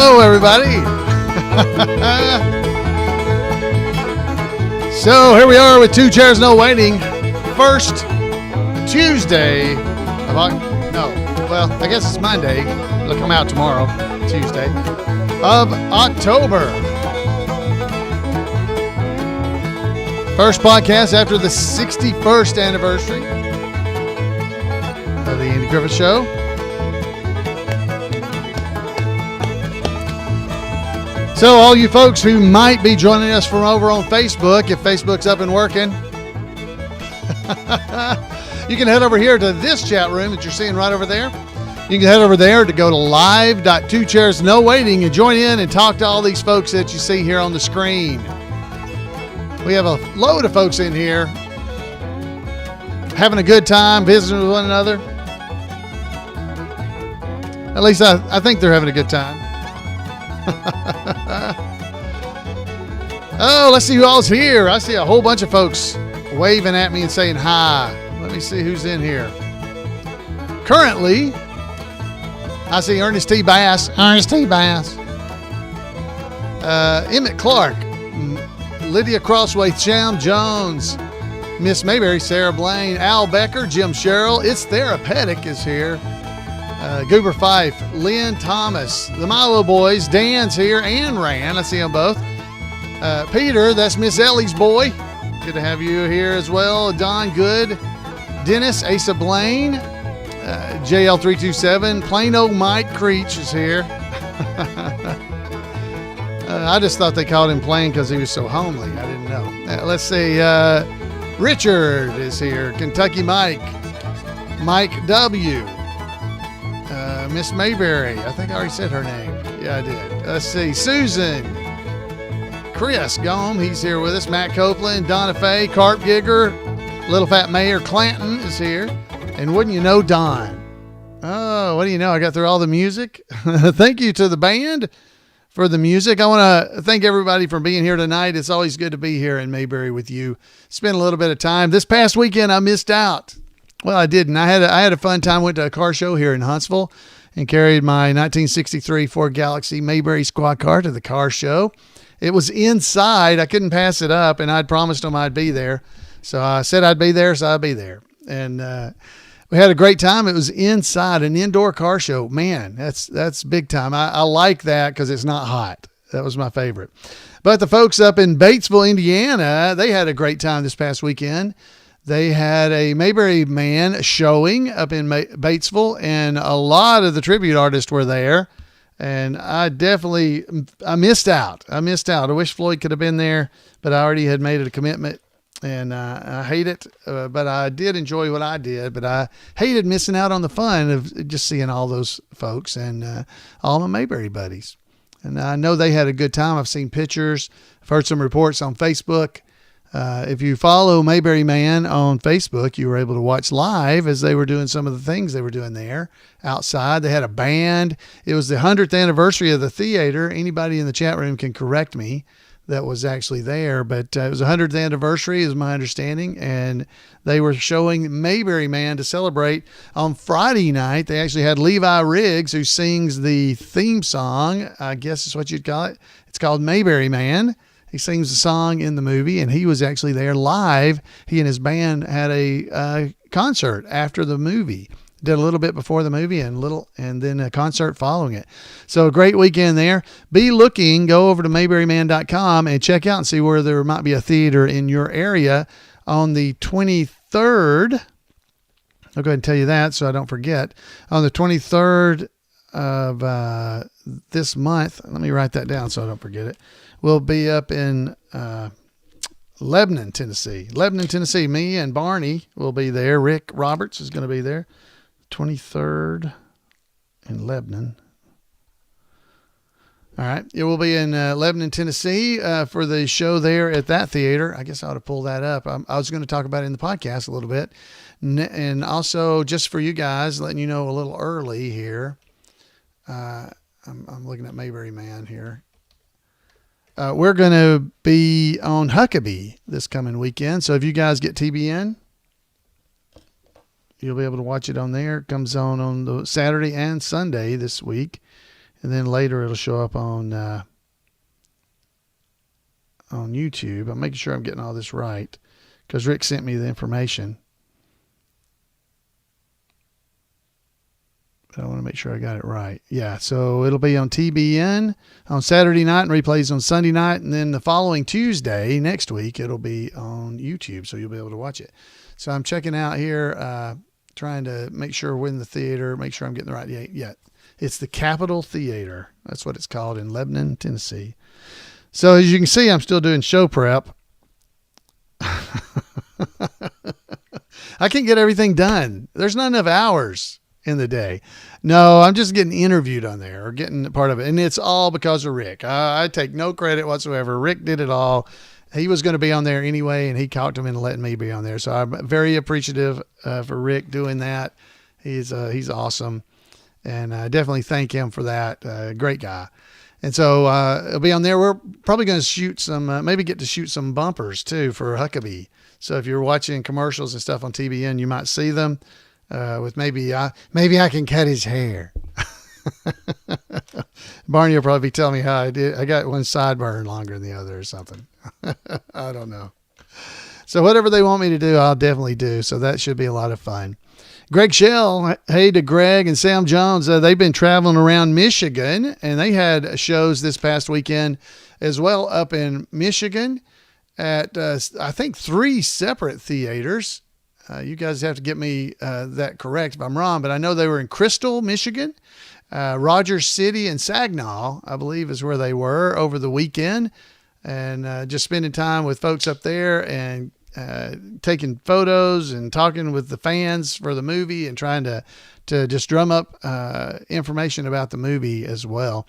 Hello, everybody. So here we are with Two Chairs No Waiting. First Tuesday of I guess it's Monday. It'll come out tomorrow, Tuesday of October. First podcast after the 61st anniversary of the Andy Griffith Show. So all you folks who might be joining us from over on Facebook, if Facebook's up and working, you can head over here to this chat room that you're seeing right over there. You can head over there to go to live.twocairsnowaiting and join in and talk to all these folks that you see here on the screen. We have a load of folks in here having a good time, visiting with one another. At least I think they're having a good time. Oh, let's see who all's here. I see a whole bunch of folks waving at me and saying hi. Let me see who's in here. Currently, I see Ernest T. Bass. Emmett Clark. Lydia Crossway, Sham Jones. Miss Mayberry, Sarah Blaine. Al Becker, Jim Sherrill. It's Therapeutic is here. Goober Fife, Lynn Thomas, the Milo Boys, Dan's here, and Rand. I see them both. Peter, that's Miss Ellie's boy. Good to have you here as well. Don Good, Dennis, Asa Blaine, JL327, plain old Mike Creech is here. I just thought they called him plain because he was so homely. I didn't know. Let's see. Richard is here. Kentucky Mike, Mike W. Miss Mayberry. I think I already said her name. Yeah, I did. Let's see. Susan. Chris Gome. He's here with us. Matt Copeland. Donna Faye. Carp Gigger. Little Fat Mayor Clanton is here. And wouldn't you know, Don. Oh, what do you know? I got through all the music. Thank you to the band for the music. I want to thank everybody for being here tonight. It's always good to be here in Mayberry with you. Spend a little bit of time. This past weekend, I missed out. Well, I didn't. I had a fun time. Went to a car show here in Huntsville and carried my 1963 Ford Galaxy Mayberry squad car to the car show. It was inside. I couldn't pass it up, and I'd promised them I'd be there. So I said I'd be there, so I'd be there. And we had a great time. It was inside, an indoor car show. Man, that's big time. I like that because it's not hot. That was my favorite. But the folks up in Batesville, Indiana, they had a great time this past weekend. They had a Mayberry Man showing up in Batesville, and a lot of the tribute artists were there. And I missed out. I wish Floyd could have been there, but I already had made it a commitment, and I hate it. But I did enjoy what I did, but I hated missing out on the fun of just seeing all those folks and all my Mayberry buddies. And I know they had a good time. I've seen pictures. I've heard some reports on Facebook. If you follow Mayberry Man on Facebook, you were able to watch live as they were doing some of the things they were doing there outside. They had a band. It was the 100th anniversary of the theater. Anybody in the chat room can correct me that was actually there, but it was the 100th anniversary is my understanding, and they were showing Mayberry Man to celebrate. On Friday night, they actually had Levi Riggs, who sings the theme song. I guess is what you'd call it. It's called Mayberry Man. He sings the song in the movie, and he was actually there live. He and his band had a concert after the movie. Did a little bit before the movie and then a concert following it. So a great weekend there. Be looking. Go over to mayberryman.com and check out and see where there might be a theater in your area on the 23rd. I'll go ahead and tell you that so I don't forget. On the 23rd of this month, let me write that down so I don't forget it. We'll be up in Lebanon, Tennessee. Me and Barney will be there. Rick Roberts is going to be there. 23rd in Lebanon. All right. It will be in Lebanon, Tennessee for the show there at that theater. I guess I ought to pull that up. I was going to talk about it in the podcast a little bit. And also, just for you guys, letting you know a little early here. I'm looking at Mayberry Man here. We're going to be on Huckabee this coming weekend. So if you guys get TBN, you'll be able to watch it on there. It comes on the Saturday and Sunday this week. and then later it'll show up on YouTube. I'm making sure I'm getting all this right because Rick sent me the information. But I want to make sure I got it right. Yeah, so it'll be on TBN on Saturday night and replays on Sunday night. And then the following Tuesday, next week, it'll be on YouTube, so you'll be able to watch it. So I'm checking out here, trying to make sure we're in the theater, make sure I'm getting the right date. Yeah, it's the Capitol Theater. That's what it's called in Lebanon, Tennessee. So as you can see, I'm still doing show prep. I can't get everything done. There's not enough hours in the day. No, I'm just getting interviewed on there or getting part of it. And it's all because of Rick. I take no credit whatsoever. Rick did it all. He was going to be on there anyway, and he talked him into letting me be on there. So I'm very appreciative for Rick doing that. He's awesome. And I definitely thank him for that. Great guy. And so it'll be on there. We're probably going to shoot some, maybe get to shoot some bumpers too for Huckabee. So if you're watching commercials and stuff on TBN, you might see them. With maybe I can cut his hair. Barney will probably be telling me how I did. I got one sideburn longer than the other or something. I don't know. So whatever they want me to do, I'll definitely do. So that should be a lot of fun. Greg Shell, hey to Greg and Sam Jones. They've been traveling around Michigan, and they had shows this past weekend as well up in Michigan at, I think, 3 separate theaters. You guys have to get me that correct if I'm wrong, but I know they were in Crystal, Michigan, Rogers City, and Saginaw, I believe is where they were over the weekend, and just spending time with folks up there and taking photos and talking with the fans for the movie and trying to just drum up information about the movie as well.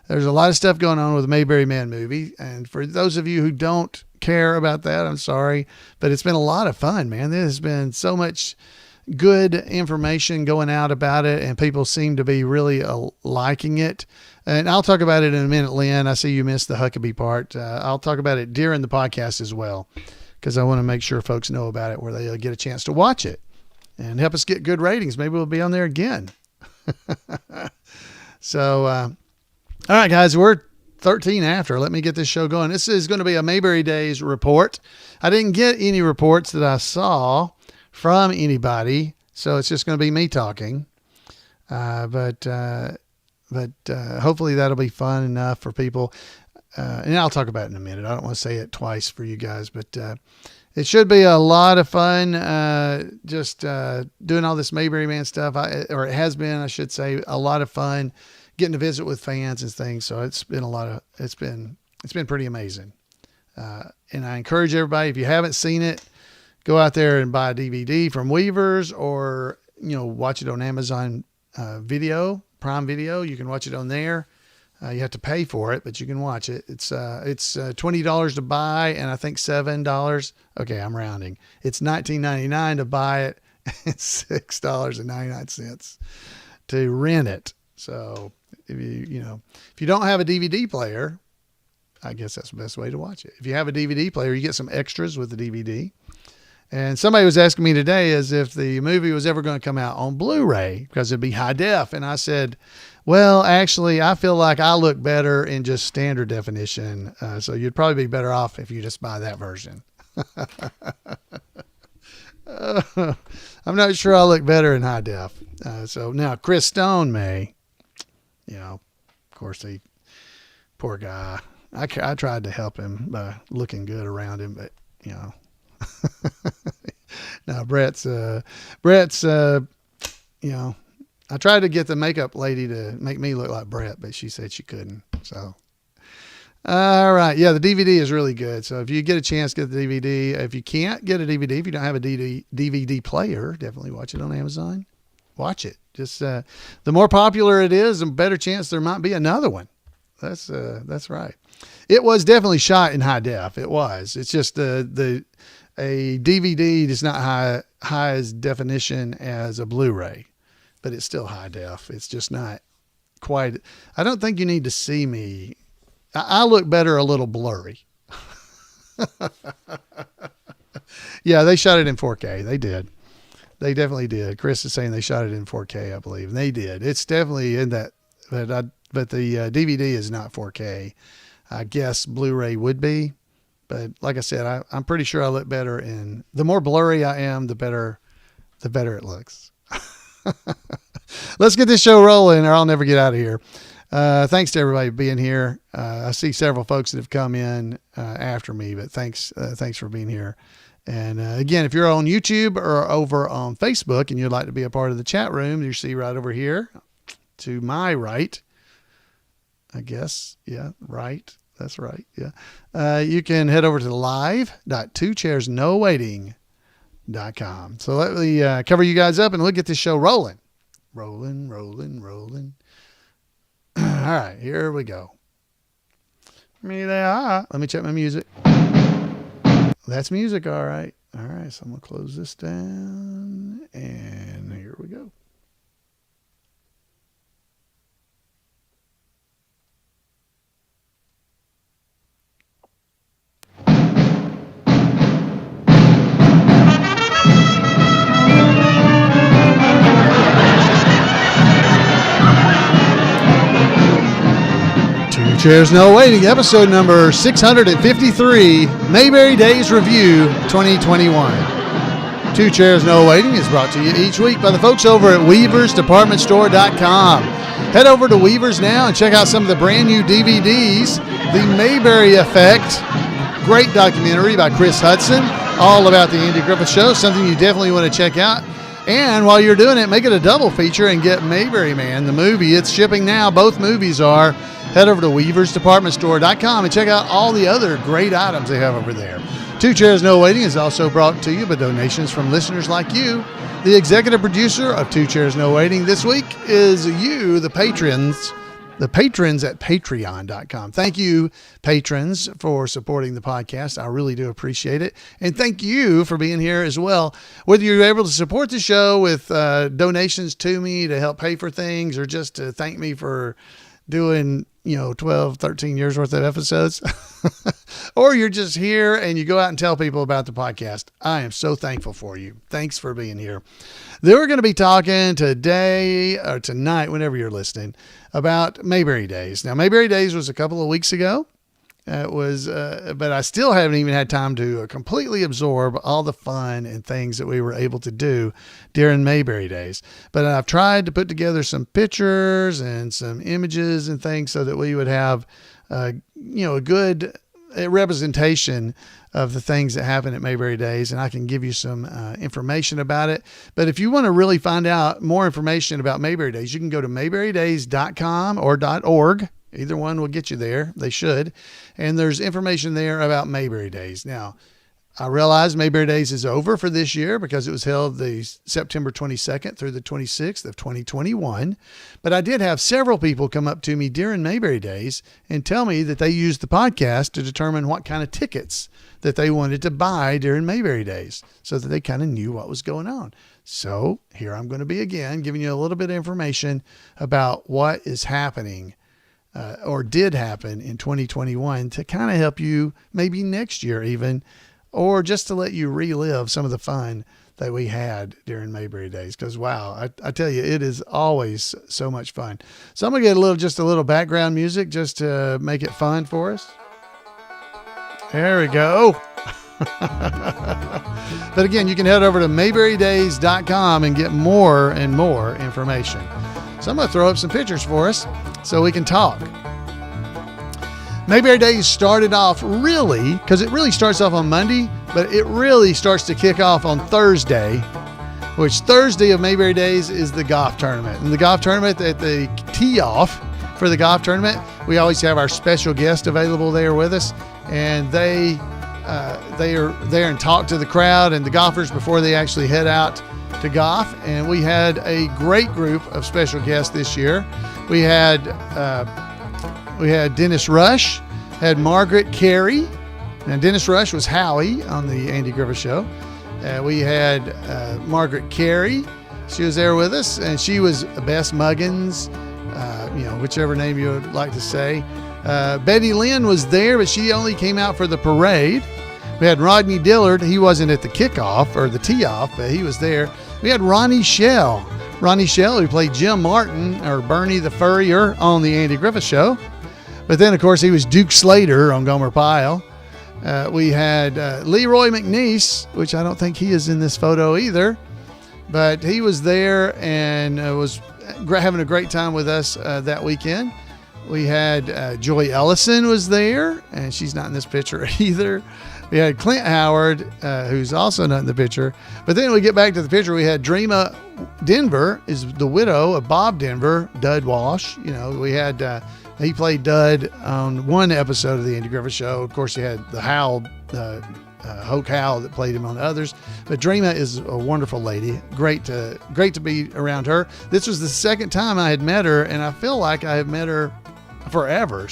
There's a lot of stuff going on with the Mayberry Man movie, and for those of you who don't care about that, I'm sorry, but it's been a lot of fun, man. There's been so much good information going out about it, and people seem to be really liking it. And I'll talk about it in a minute, Lynn. I see you missed the Huckabee part. I'll talk about it during the podcast as well, because I want to make sure folks know about it where they'll get a chance to watch it and help us get good ratings. Maybe we'll be on there again. So, all right, guys, we're 13 after. Let me get this show going. This is going to be a Mayberry Days report. I didn't get any reports that I saw from anybody, so it's just going to be me talking. But hopefully that'll be fun enough for people. And I'll talk about it in a minute. I don't want to say it twice for you guys, but it should be a lot of fun just doing all this Mayberry Man stuff. Or it has been, I should say, a lot of fun getting to visit with fans and things. So it's been pretty amazing. And I encourage everybody, if you haven't seen it, go out there and buy a DVD from Weavers, or, watch it on Amazon Video, Prime Video. You can watch it on there. You have to pay for it, but you can watch it. It's $20 to buy, and I think $7. Okay, I'm rounding. It's $19.99 to buy it. It's $6.99 to rent it. So if you don't have a DVD player, I guess that's the best way to watch it. If you have a DVD player, you get some extras with the DVD. And somebody was asking me today as if the movie was ever going to come out on Blu-ray because it'd be high def. And I said, well, actually, I feel like I look better in just standard definition. So you'd probably be better off if you just buy that version. I'm not sure I look better in high def. So now Chris Stone may, of course, poor guy. I tried to help him by looking good around him, but, now Brett's, I tried to get the makeup lady to make me look like Brett, but she said she couldn't. So, all right. Yeah, the DVD is really good. So if you get a chance, get the DVD. If you can't get a DVD, if you don't have a DVD player, definitely watch it on Amazon. Watch it. Just the more popular it is, the better chance there might be another one. That's right. It was definitely shot in high def. It was. It's just a DVD is not high as definition as a Blu-ray, but it's still high def. It's just not quite. I don't think you need to see me. I look better a little blurry. Yeah, they shot it in 4K. They did. They definitely did. Chris is saying they shot it in 4K, I believe. And they did. It's definitely in that but the DVD is not 4K. I guess Blu-ray would be, but like I said, I'm pretty sure I look better the more blurry I am, the better it looks. Let's get this show rolling or I'll never get out of here. Thanks to everybody being here. I see several folks that have come in after me, but thanks for being here. And again, if you're on YouTube or over on Facebook and you'd like to be a part of the chat room, you see right over here to my right, I guess. Yeah, right. That's right. Yeah. You can head over to live.2chairsnowaiting.com. So let me cover you guys up and we'll get this show rolling. Rolling. All right, here we go. Let me check my music. That's music, all right. All right, so I'm going to close this down, and here we go. Two Chairs No Waiting, episode number 653, Mayberry Days Review 2021. Two Chairs No Waiting is brought to you each week by the folks over at WeaversDepartmentStore.com. Head over to Weavers now and check out some of the brand new DVDs. The Mayberry Effect, great documentary by Chris Hudson, all about the Andy Griffith Show, something you definitely want to check out. And while you're doing it, make it a double feature and get Mayberry Man, the movie. It's shipping now. Both movies are. Head over to WeaversDepartmentStore.com and check out all the other great items they have over there. Two Chairs No Waiting is also brought to you by donations from listeners like you. The executive producer of Two Chairs No Waiting this week is you, the patrons at Patreon.com. Thank you, patrons, for supporting the podcast. I really do appreciate it. And thank you for being here as well. Whether you're able to support the show with donations to me to help pay for things or just to thank me for doing 12, 13 years worth of episodes, or you're just here and you go out and tell people about the podcast. I am so thankful for you. Thanks for being here. We're going to be talking today or tonight, whenever you're listening, about Mayberry Days. Now, Mayberry Days was a couple of weeks ago. But I still haven't even had time to completely absorb all the fun and things that we were able to do during Mayberry Days. But I've tried to put together some pictures and some images and things so that we would have, a good representation of the things that happen at Mayberry Days, and I can give you some information about it. But if you want to really find out more information about Mayberry Days, you can go to mayberrydays.com or .org. Either one will get you there. They should. And there's information there about Mayberry Days. Now, I realize Mayberry Days is over for this year because it was held the September 22nd through the 26th of 2021. But I did have several people come up to me during Mayberry Days and tell me that they used the podcast to determine what kind of tickets that they wanted to buy during Mayberry Days so that they kind of knew what was going on. So here I'm going to be again, giving you a little bit of information about what is happening or did happen in 2021 to kind of help you maybe next year even, or just to let you relive some of the fun that we had during Mayberry Days. Because, wow, I tell you, it is always so much fun. So I'm going to get just a little background music just to make it fun for us. There we go. But again, you can head over to mayberrydays.com and get more and more information. So I'm going to throw up some pictures for us so we can talk. Mayberry Days started off because it really starts off on Monday, but it really starts to kick off on Thursday, which Thursday of Mayberry Days is the golf tournament. And the golf tournament, at the tee off for the golf tournament, we always have our special guest available there with us, and they are there and talk to the crowd and the golfers before they actually head out to golf. And we had a great group of special guests this year. We had Dennis Rush, had Margaret Carey. Now, Dennis Rush was Howie on the Andy Griffith Show. We had Margaret Carey. She was there with us, and she was Bess Muggins, whichever name you would like to say. Betty Lynn was there, but she only came out for the parade. We had Rodney Dillard. He wasn't at the kickoff or the tee-off, but he was there. We had Ronnie Shell. Ronnie Shell, who played Jim Martin, or Bernie the Furrier, on the Andy Griffith Show. But then, of course, he was Duke Slater on Gomer Pyle. We had Leroy McNeese, which I don't think he is in this photo either. But he was there and was having a great time with us that weekend. We had Joy Ellison was there, and she's not in this picture either. We had Clint Howard, who's also not in the picture. But then we get back to the picture. We had Dreama Denver, is the widow of Bob Denver, Dud Walsh. You know, we had he played Dud on one episode of the Andy Griffith Show. Of course, you had the Howl, Hoke Howell, that played him on others. But Dreama is a wonderful lady. Great to be around her. This was the second time I had met her, and I feel like I have met her forever.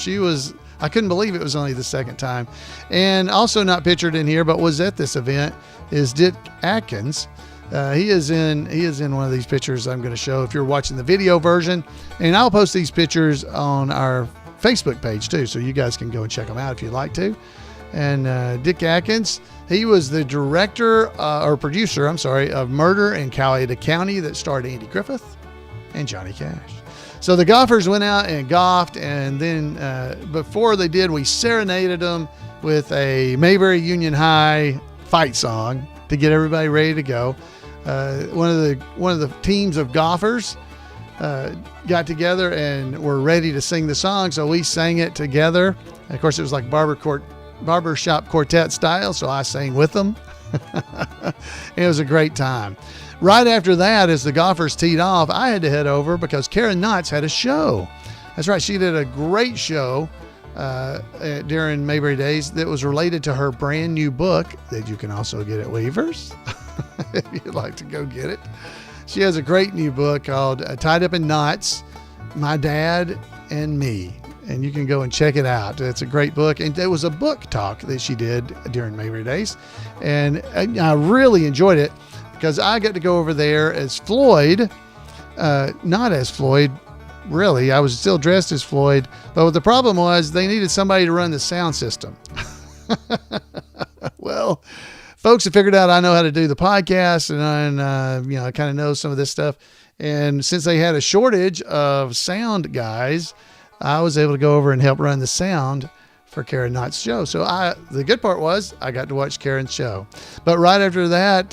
I couldn't believe it was only the second time. And also not pictured in here, but was at this event, is Dick Atkins. He is in one of these pictures I'm going to show if you're watching the video version. And I'll post these pictures on our Facebook page too, so you guys can go and check them out if you'd like to. And Dick Atkins, he was the director or producer, of Murder in Coweta County that starred Andy Griffith and Johnny Cash. So the golfers went out and golfed, and then before they did, we serenaded them with a Mayberry Union High fight song to get everybody ready to go. One of the teams of golfers got together and were ready to sing the song, so we sang it together. And of course, it was like barbershop quartet style, so I sang with them. It was a great time. Right after that, as the golfers teed off, I had to head over because Karen Knotts had a show. That's right, she did a great show during Mayberry Days that was related to her brand new book that you can also get at Weavers if you'd like to go get it. She has a great new book called Tied Up in Knots, My Dad and Me. And you can go and check it out. It's a great book. And there was a book talk that she did during Mayberry Days. And I really enjoyed it because I got to go over there as Floyd, not as Floyd, really. I was still dressed as Floyd. But the problem was they needed somebody to run the sound system. Well, folks have figured out I know how to do the podcast, and I kind of know some of this stuff. And since they had a shortage of sound guys, I was able to go over and help run the sound for Karen Knotts' show. So the good part was I got to watch Karen's show. But right after that,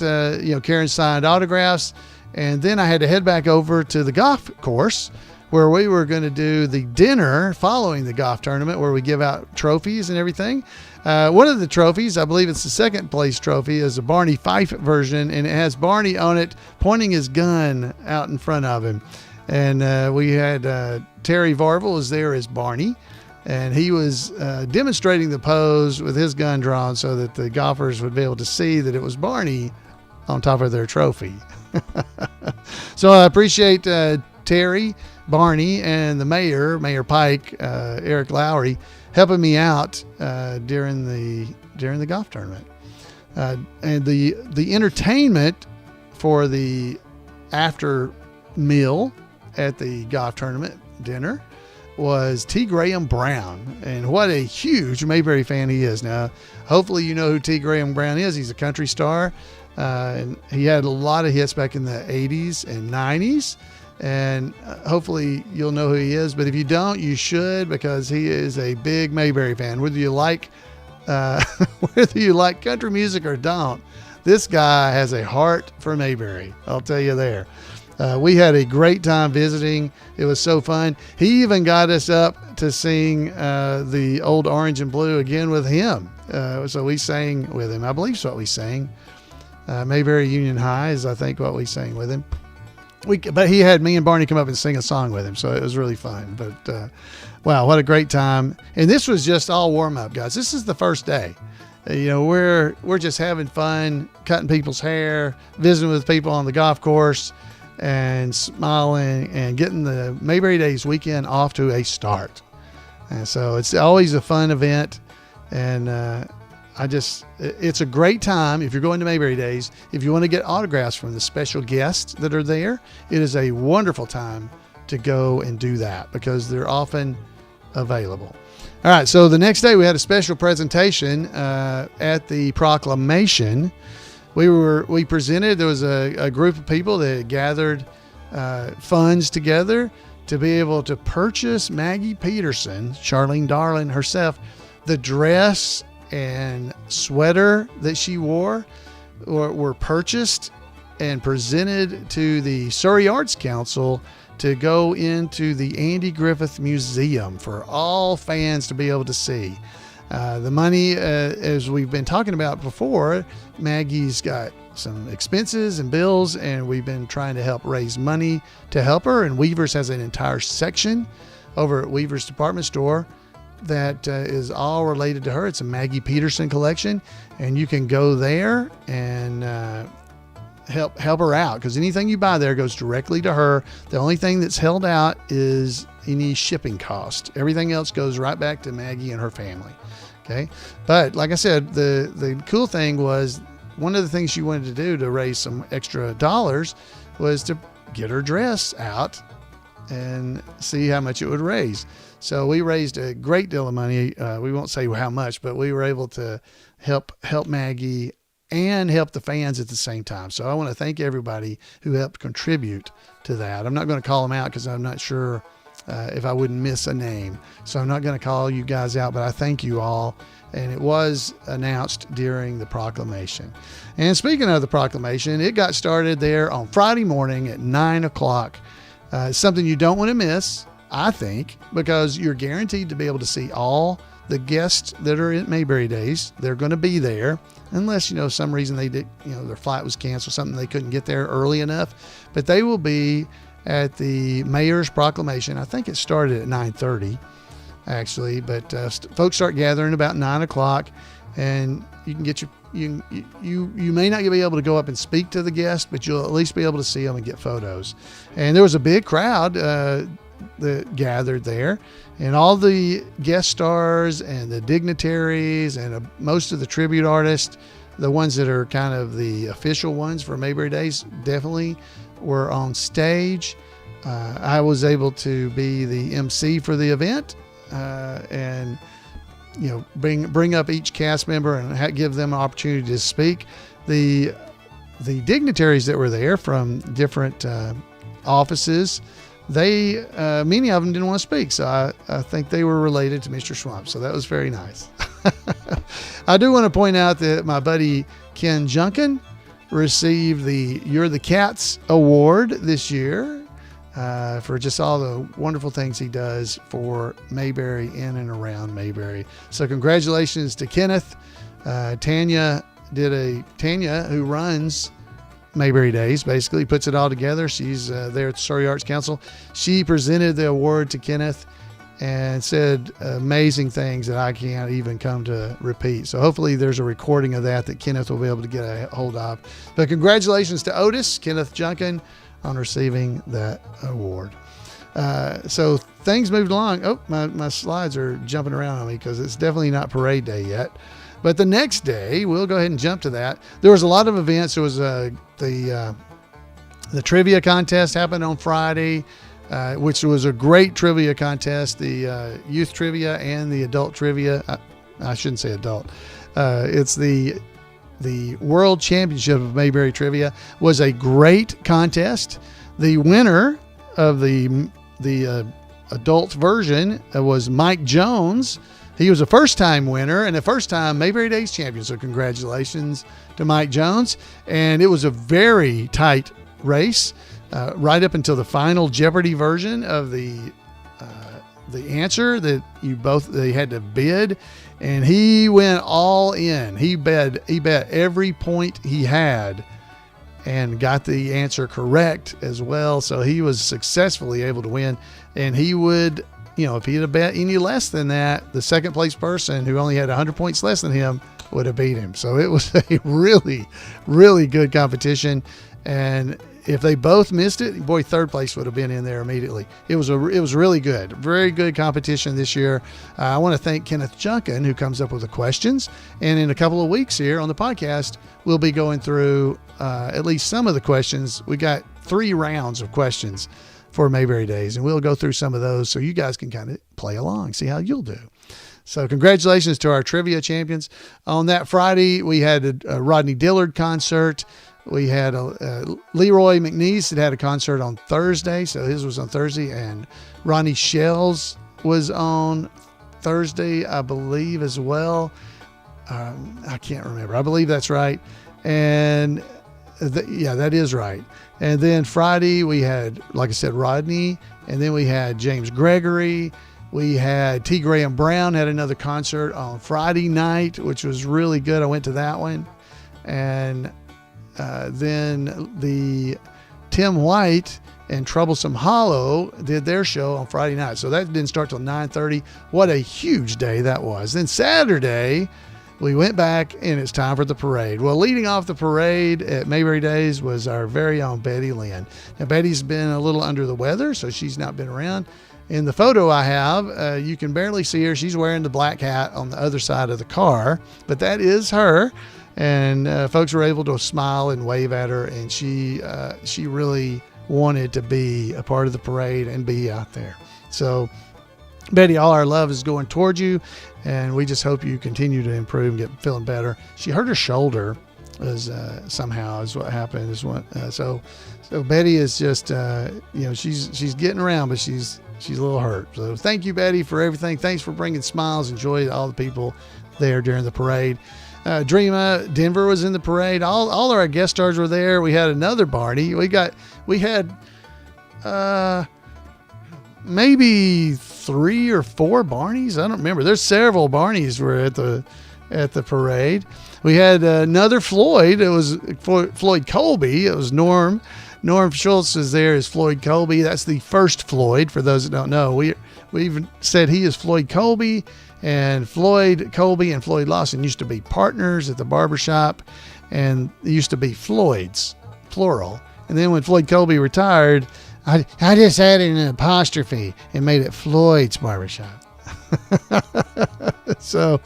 Karen signed autographs, and then I had to head back over to the golf course where we were going to do the dinner following the golf tournament where we give out trophies and everything. One of the trophies, I believe it's the second place trophy, is a Barney Fife version, and it has Barney on it pointing his gun out in front of him. And we had Terry Varvel was there as Barney, and he was demonstrating the pose with his gun drawn so that the golfers would be able to see that it was Barney on top of their trophy. So I appreciate Terry, Barney, and the Mayor Pike, Eric Lowry, helping me out during the golf tournament. And the entertainment for the after meal at the golf tournament dinner was T. Graham Brown, and what a huge Mayberry fan he is. Now, hopefully you know who T. Graham Brown is. He's a country star, and he had a lot of hits back in the 80s and 90s, and hopefully you'll know who he is. But if you don't, you should, because he is a big Mayberry fan. Whether you like country music or don't, this guy has a heart for Mayberry. I'll tell you there. We had a great time visiting. It was so fun. He even got us up to sing the Old Orange and Blue again with him. So we sang with him. I believe that's what we sang. Mayberry Union High is, I think, what we sang with him. But he had me and Barney come up and sing a song with him, so it was really fun. But wow, what a great time. And this was just all warm-up, guys. This is the first day. We're just having fun, cutting people's hair, visiting with people on the golf course, and smiling and getting the Mayberry Days weekend off to a start. And so it's always a fun event. And it's a great time if you're going to Mayberry Days. If you want to get autographs from the special guests that are there, it is a wonderful time to go and do that because they're often available. All right. So the next day we had a special presentation at the Proclamation. We presented, there was a group of people that had gathered funds together to be able to purchase Maggie Peterson, Charlene Darling herself, the dress and sweater that she wore were purchased and presented to the Surrey Arts Council to go into the Andy Griffith Museum for all fans to be able to see. The money, as we've been talking about before, Maggie's got some expenses and bills, and we've been trying to help raise money to help her. And Weaver's has an entire section over at Weaver's department store that is all related to her. It's a Maggie Peterson collection, and you can go there and help her out, because anything you buy there goes directly to her. The only thing that's held out is any shipping cost. Everything else goes right back to Maggie and her family. Okay, but like I said, the cool thing was, one of the things she wanted to do to raise some extra dollars was to get her dress out and see how much it would raise. So we raised a great deal of money. We won't say how much, but we were able to help Maggie and help the fans at the same time. So I want to thank everybody who helped contribute to that. I'm not going to call them out because I'm not sure if I wouldn't miss a name. So I'm not going to call you guys out, but I thank you all. And it was announced during the proclamation. And speaking of the proclamation, it got started there on Friday morning at 9 o'clock. It's something you don't want to miss, I think, because you're guaranteed to be able to see all the guests that are at Mayberry Days. They're going to be there, unless, some reason they did, their flight was canceled, something they couldn't get there early enough. But they will be at the mayor's proclamation. I think it started at 9:30. Actually, but folks start gathering about 9 o'clock, and you can get you may not be able to go up and speak to the guests, but you'll at least be able to see them and get photos. And there was a big crowd that gathered there, and all the guest stars and the dignitaries and most of the tribute artists, the ones that are kind of the official ones for Mayberry Days, definitely were on stage. I was able to be the MC for the event. And bring up each cast member and give them an opportunity to speak. The dignitaries that were there from different offices, they many of them didn't want to speak, so I think they were related to Mr. Schwamp, so that was very nice. I do want to point out that my buddy Ken Junkin received the You're the Cats award this year. For just all the wonderful things he does for Mayberry in and around Mayberry. So congratulations to Kenneth. Tanya, who runs Mayberry Days, basically puts it all together. She's there at the Surrey Arts Council. She presented the award to Kenneth and said amazing things that I can't even come to repeat. So hopefully there's a recording of that Kenneth will be able to get a hold of. But congratulations to Otis, Kenneth Junkin, on receiving that award. So things moved along. Oh, my slides are jumping around on me because it's definitely not parade day yet. But the next day, we'll go ahead and jump to that. There was a lot of events. There was the trivia contest happened on Friday, which was a great trivia contest. The youth trivia and the adult trivia. I shouldn't say adult. It's the World Championship of Mayberry Trivia was a great contest. The winner of the adult version was Mike Jones. He was a first-time winner and a first-time Mayberry Days champion. So congratulations to Mike Jones. And it was a very tight race right up until the final Jeopardy version of the answer that they had to bid. And he went all in. He bet every point he had and got the answer correct as well. So he was successfully able to win. And he would, if he had bet any less than that, the second place person who only had 100 points less than him would have beat him. So it was a really, really good competition. And if they both missed it, boy, third place would have been in there immediately. It was really good, very good competition this year. I want to thank Kenneth Junkin, who comes up with the questions. And in a couple of weeks here on the podcast, we'll be going through at least some of the questions. We got 3 rounds of questions for Mayberry Days, and we'll go through some of those so you guys can kind of play along, see how you'll do. So congratulations to our trivia champions. On that Friday, we had a Rodney Dillard concert. We had Leroy McNeese had a concert on Thursday, so his was on Thursday, and Ronnie Shells was on Thursday, I believe, as well. I can't remember. I believe that's right. And yeah, that is right. And then Friday we had, like I said, Rodney, and then we had James Gregory. We had T. Graham Brown had another concert on Friday night, which was really good. I went to that one. And then the Tim White and Troublesome Hollow did their show on Friday night. So that didn't start till 9:30. What a huge day that was. Then Saturday, we went back, and it's time for the parade. Well, leading off the parade at Mayberry Days was our very own Betty Lynn. Now, Betty's been a little under the weather, so she's not been around. In the photo I have, you can barely see her. She's wearing the black hat on the other side of the car, but that is her. And folks were able to smile and wave at her, and she really wanted to be a part of the parade and be out there. So, Betty, all our love is going towards you, and we just hope you continue to improve and get feeling better. She hurt her shoulder, somehow is what happened. So Betty is just she's getting around, but she's a little hurt. So thank you, Betty, for everything. Thanks for bringing smiles and joy to all the people there during the parade. Dreama Denver was in the parade. All our guest stars were there. We had another Barney. We had maybe 3 or 4 Barneys. I don't remember. There's several Barneys were at the parade. We had another Floyd. It was Floyd Colby. It was Norm. Norm Schultz is there as Floyd Colby. That's the first Floyd, for those that don't know. We even said he is Floyd Colby, and Floyd Colby and Floyd Lawson used to be partners at the barbershop, and it used to be Floyd's, plural. And then when Floyd Colby retired, I just added an apostrophe and made it Floyd's Barbershop. So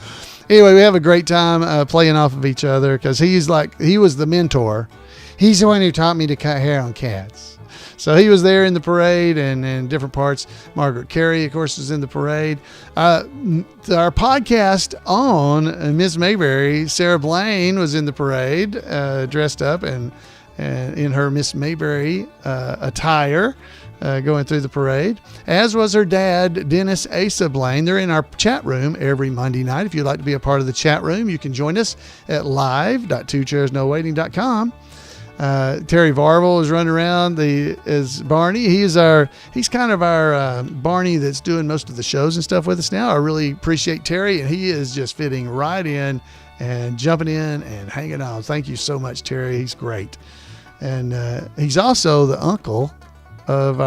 anyway, we have a great time playing off of each other, because he was the mentor. He's the one who taught me to cut hair on cats. So he was there in the parade and in different parts. Margaret Carey, of course, was in the parade. Our podcast on Miss Mayberry, Sarah Blaine, was in the parade, dressed up and in her Miss Mayberry attire, going through the parade, as was her dad, Dennis Asa Blaine. They're in our chat room every Monday night. If you'd like to be a part of the chat room, you can join us at live.twochairsnowaiting.com. Terry Varvel is running around as Barney. He's kind of our Barney that's doing most of the shows and stuff with us now. I really appreciate Terry, and he is just fitting right in and jumping in and hanging on. Thank you so much, Terry. He's great. And he's also the uncle of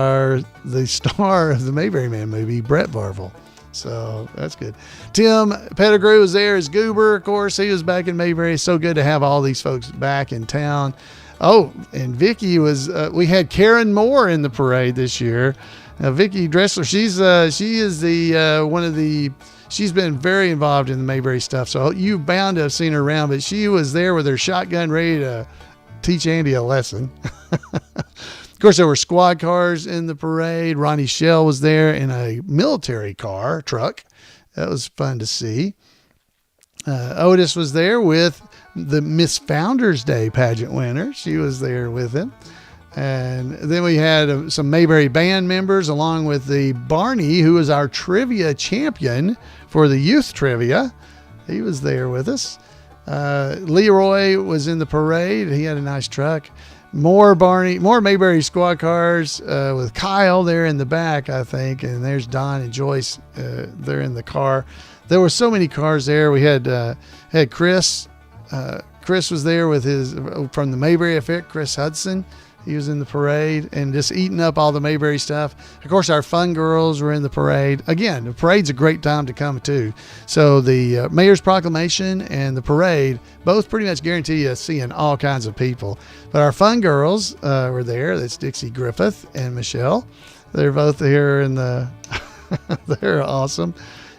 the star of the Mayberry Man movie, Brett Varvel. So that's good. Tim Pettigrew was there as Goober. Of course, he was back in Mayberry. It's so good to have all these folks back in town. Oh, and Vicky was, we had Karen Moore in the parade this year. Now, Vicky Dressler, she is she's been very involved in the Mayberry stuff. So you bound to have seen her around, but she was there with her shotgun ready to teach Andy a lesson. Of course, there were squad cars in the parade. Ronnie Shell was there in a military truck. That was fun to see. Otis was there with the Miss Founders Day pageant winner. She was there with him. And then we had some Mayberry band members, along with the Barney, who was our trivia champion for the youth trivia. He was there with us. Leroy was in the parade. He had a nice truck. More Mayberry squad cars with Kyle there in the back, I think. And there's Don and Joyce. They're in the car. There were so many cars there. We had Chris. Chris was there with from the Mayberry Effect, Chris Hudson. He was in the parade and just eating up all the Mayberry stuff. Of course, our fun girls were in the parade. Again, the parade's a great time to come to. So the Mayor's Proclamation and the parade both pretty much guarantee you seeing all kinds of people. But our fun girls were there. That's Dixie Griffith and Michelle. They're both here in the... They're awesome.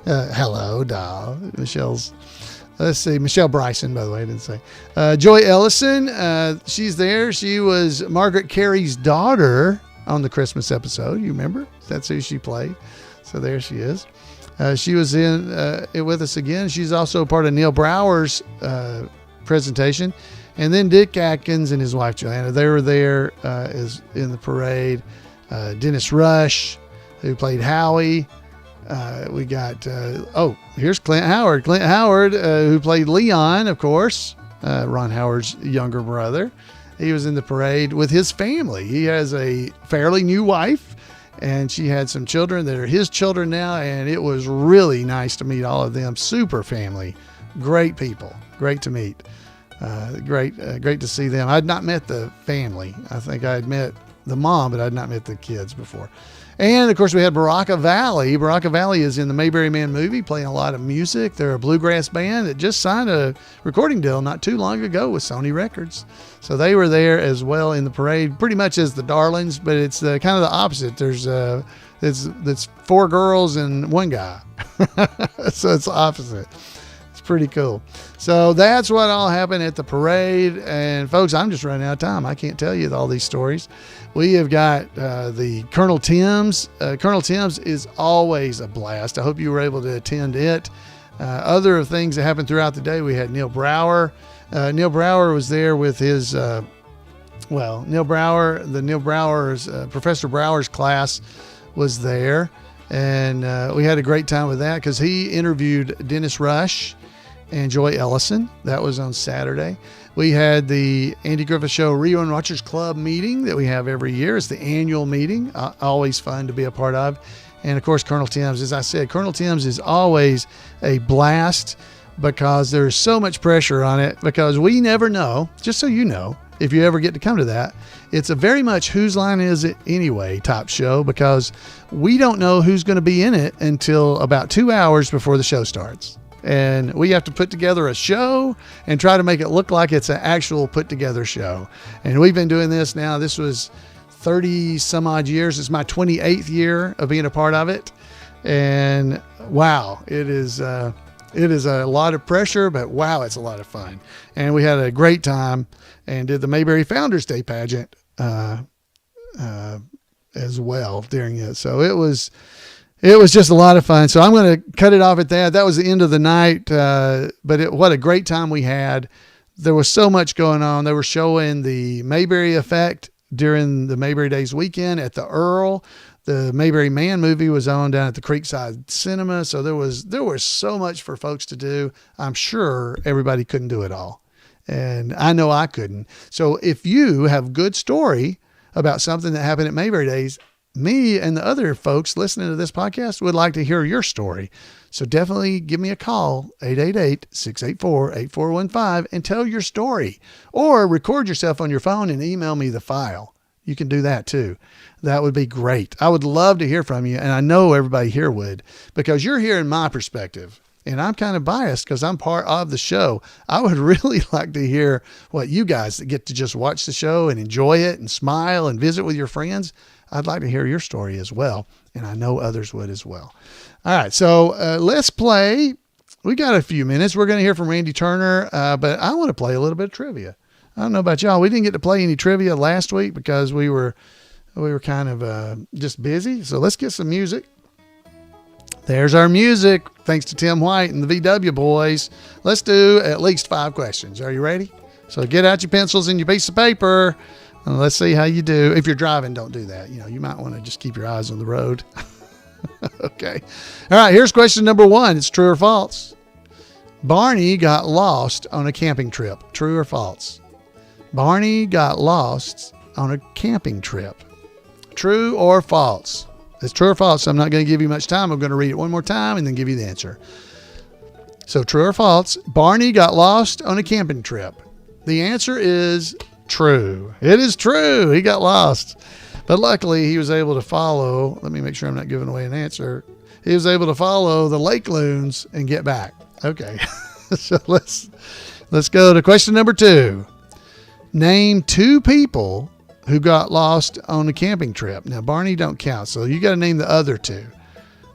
Hello, doll. Let's see, Michelle Bryson, by the way, I didn't say. Joy Ellison, she's there. She was Margaret Carey's daughter on the Christmas episode. You remember? That's who she played. So there she is. She was in with us again. She's also part of Neil Brower's presentation. And then Dick Atkins and his wife Joanna, they were there as in the parade. Dennis Rush, who played Howie. We got, here's Clint Howard. Clint Howard, who played Leon, of course, Ron Howard's younger brother. He was in the parade with his family. He has a fairly new wife, and she had some children that are his children now, and it was really nice to meet all of them. Super family. Great people. Great to meet. Great to see them. I'd not met the family. I think I had met the mom, but I'd not met the kids before. And of course we had Baraka Valley. Baraka Valley is in the Mayberry Man movie, playing a lot of music. They're a bluegrass band that just signed a recording deal not too long ago with Sony Records. So they were there as well in the parade, pretty much as the Darlings, but it's kind of the opposite. There's it's 4 girls and 1 guy. So it's the opposite. Pretty cool. So that's what all happened at the parade. And folks, I'm just running out of time. I can't tell you all these stories. We have got the Colonel Tim's. Colonel Tim's is always a blast. I hope you were able to attend it. Other things that happened throughout the day, we had Neil Brower. Neil Brower was there with his, Neil Brower's, Professor Brower's class was there. And we had a great time with that because he interviewed Dennis Rush and Joy Ellison. That was on Saturday. We had the Andy Griffith Show Rewind Watchers Club meeting that we have every year. It's the annual meeting. Always fun to be a part of. And of course, Colonel Tim's, as I said, Colonel Tim's is always a blast because there's so much pressure on it because we never know, just so you know, if you ever get to come to that, it's a very much whose line is it anyway type show because we don't know who's going to be in it until about 2 hours before the show starts. And we have to put together a show and try to make it look like it's an actual put together show. And we've been doing this now. This was 30 some odd years. It's my 28th year of being a part of it. And wow, it is a lot of pressure, but wow, it's a lot of fun. And we had a great time and did the Mayberry Founders Day pageant as well during it. So it was just a lot of fun. So I'm going to cut it off at that. That was the end of the night. But what a great time we had. There was so much going on. They were showing the Mayberry Effect during the Mayberry Days weekend at the Earl. The Mayberry Man movie was on down at the Creekside Cinema. So there was so much for folks to do. I'm sure everybody couldn't do it all. And I know I couldn't. So if you have a good story about something that happened at Mayberry Days, me and the other folks listening to this podcast would like to hear your story. So definitely give me a call, 888-684-8415, and tell your story. Or record yourself on your phone and email me the file. You can do that too. That would be great. I would love to hear from you, and I know everybody here would, because you're hearing my perspective. And I'm kind of biased because I'm part of the show. I would really like to hear what you guys that get to just watch the show and enjoy it and smile and visit with your friends. I'd like to hear your story as well. And I know others would as well. All right. So let's play. We got a few minutes. We're going to hear from Randy Turner, but I want to play a little bit of trivia. I don't know about y'all. We didn't get to play any trivia last week because we were kind of just busy. So let's get some music. There's our music. Thanks to Tim White and the VW boys. Let's do at least 5 questions. Are you ready? So get out your pencils and your piece of paper. And let's see how you do. If you're driving, don't do that. You might want to just keep your eyes on the road. Okay. All right. Here's question number 1. It's true or false. Barney got lost on a camping trip. True or false? Barney got lost on a camping trip. True or false? It's true or false. I'm not going to give you much time. I'm going to read it one more time and then give you the answer. So true or false, Barney got lost on a camping trip. The answer is true. It is true. He got lost. But luckily he was able to follow. Let me make sure I'm not giving away an answer. He was able to follow the lake loons and get back. Okay. So let's go to question number 2. Name 2 people who got lost on a camping trip. Now, Barney don't count, so you got to name the other 2.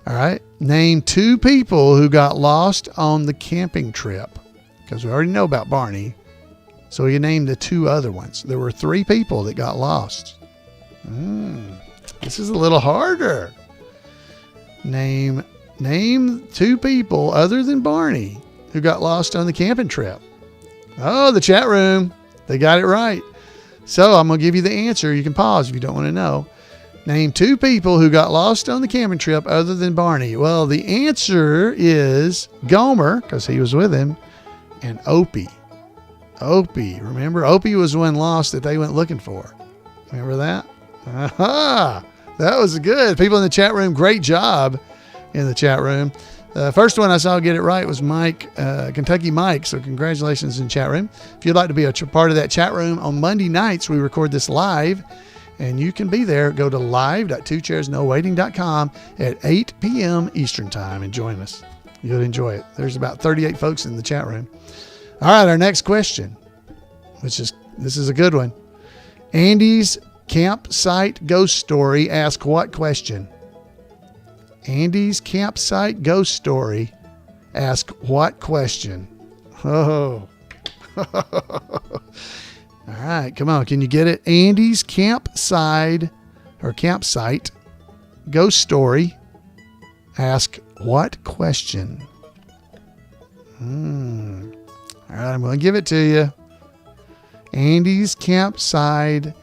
All right? Name 2 people who got lost on the camping trip, because we already know about Barney. So you name the 2 other ones. There were 3 people that got lost. This is a little harder. Name 2 people other than Barney who got lost on the camping trip. Oh, the chat room. They got it right. So I'm going to give you the answer. You can pause if you don't want to know. Name 2 people who got lost on the camping trip other than Barney. Well, the answer is Gomer, because he was with him, and Opie. Opie. Remember? Opie was the one lost that they went looking for. Remember that? Aha! That was good. People in the chat room, great job in the chat room. First one I saw get it right was Mike, Kentucky Mike. So congratulations in the chat room. If you'd like to be a part of that chat room, on Monday nights we record this live, and you can be there. Go to live.2chairsnowaiting.com at 8 p.m. Eastern time and join us. You'll enjoy it. There's about 38 folks in the chat room. All right, our next question, this is a good one. Andy's campsite ghost story. Ask what question? Andy's campsite ghost story. Ask what question? Oh. All right, come on. Can you get it? Andy's campsite ghost story. Ask what question? All right, I'm going to give it to you. Andy's campsite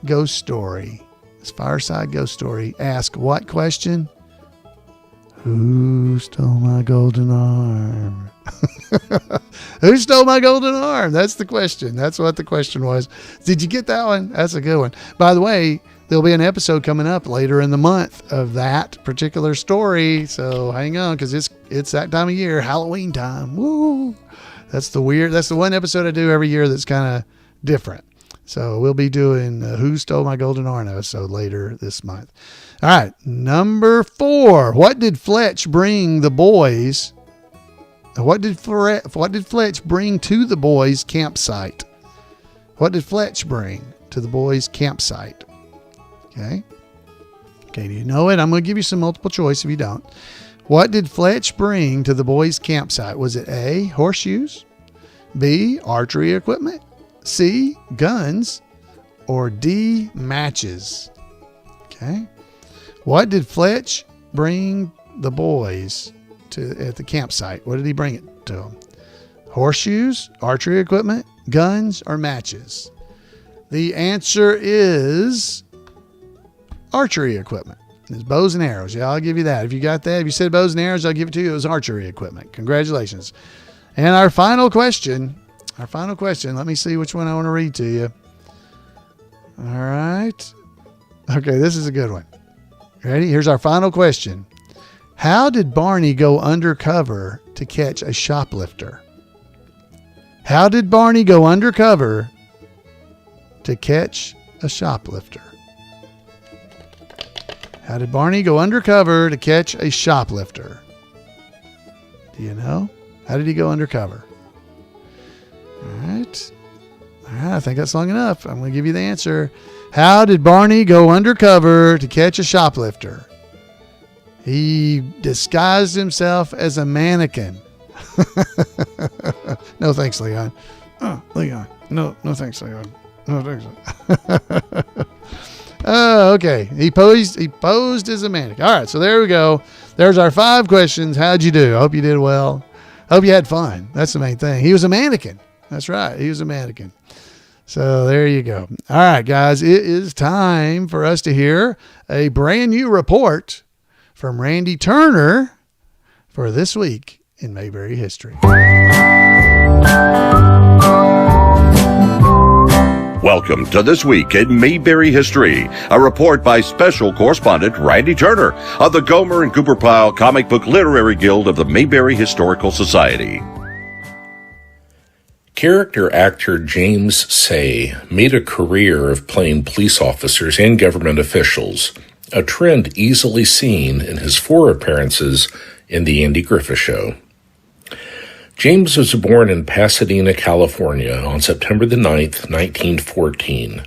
ghost story. It's fireside ghost story. Ask what question? Who stole my golden arm? Who stole my golden arm? That's the question. That's what the question was. Did you get that one? That's a good one. By the way, there'll be an episode coming up later in the month of that particular story. So hang on, because it's that time of year, Halloween time. Woo! That's the one episode I do every year that's kind of different. So we'll be doing Who Stole My Golden Arm episode later this month. All right, number 4. What did Fletch bring the boys? What did Fletch bring to the boys' campsite? What did Fletch bring to the boys' campsite? Okay, do you know it? I'm going to give you some multiple choice if you don't. What did Fletch bring to the boys' campsite? Was it A, horseshoes, B, archery equipment, C, guns, or D, matches? Okay. What did Fletch bring the boys at the campsite? What did he bring it to them? Horseshoes, archery equipment, guns, or matches? The answer is archery equipment. It's bows and arrows. Yeah, I'll give you that. If you got that, if you said bows and arrows, I'll give it to you. It was archery equipment. Congratulations. And our final question, let me see which one I want to read to you. All right. Okay, this is a good one. Ready? Here's our final question. How did Barney go undercover to catch a shoplifter? How did Barney go undercover to catch a shoplifter? How did Barney go undercover to catch a shoplifter? Do you know? How did he go undercover? All right, I think that's long enough. I'm going to give you the answer. How did Barney go undercover to catch a shoplifter? He disguised himself as a mannequin. No thanks, Leon. Oh, Leon. No thanks, Leon. No thanks. Oh, okay. He posed as a mannequin. All right, so there we go. There's our 5 questions. How'd you do? I hope you did well. Hope you had fun. That's the main thing. He was a mannequin. That's right. He was a mannequin. So there you go. All right, guys, it is time for us to hear a brand new report from Randy Turner for this week in Mayberry history. Welcome to This Week in Mayberry History, a report by special correspondent Randy Turner of the Gomer and Cooper Pyle Comic Book Literary Guild of the Mayberry Historical Society. Character actor James Say made a career of playing police officers and government officials, a trend easily seen in his 4 appearances in The Andy Griffith Show. James was born in Pasadena, California on September the 9th, 1914.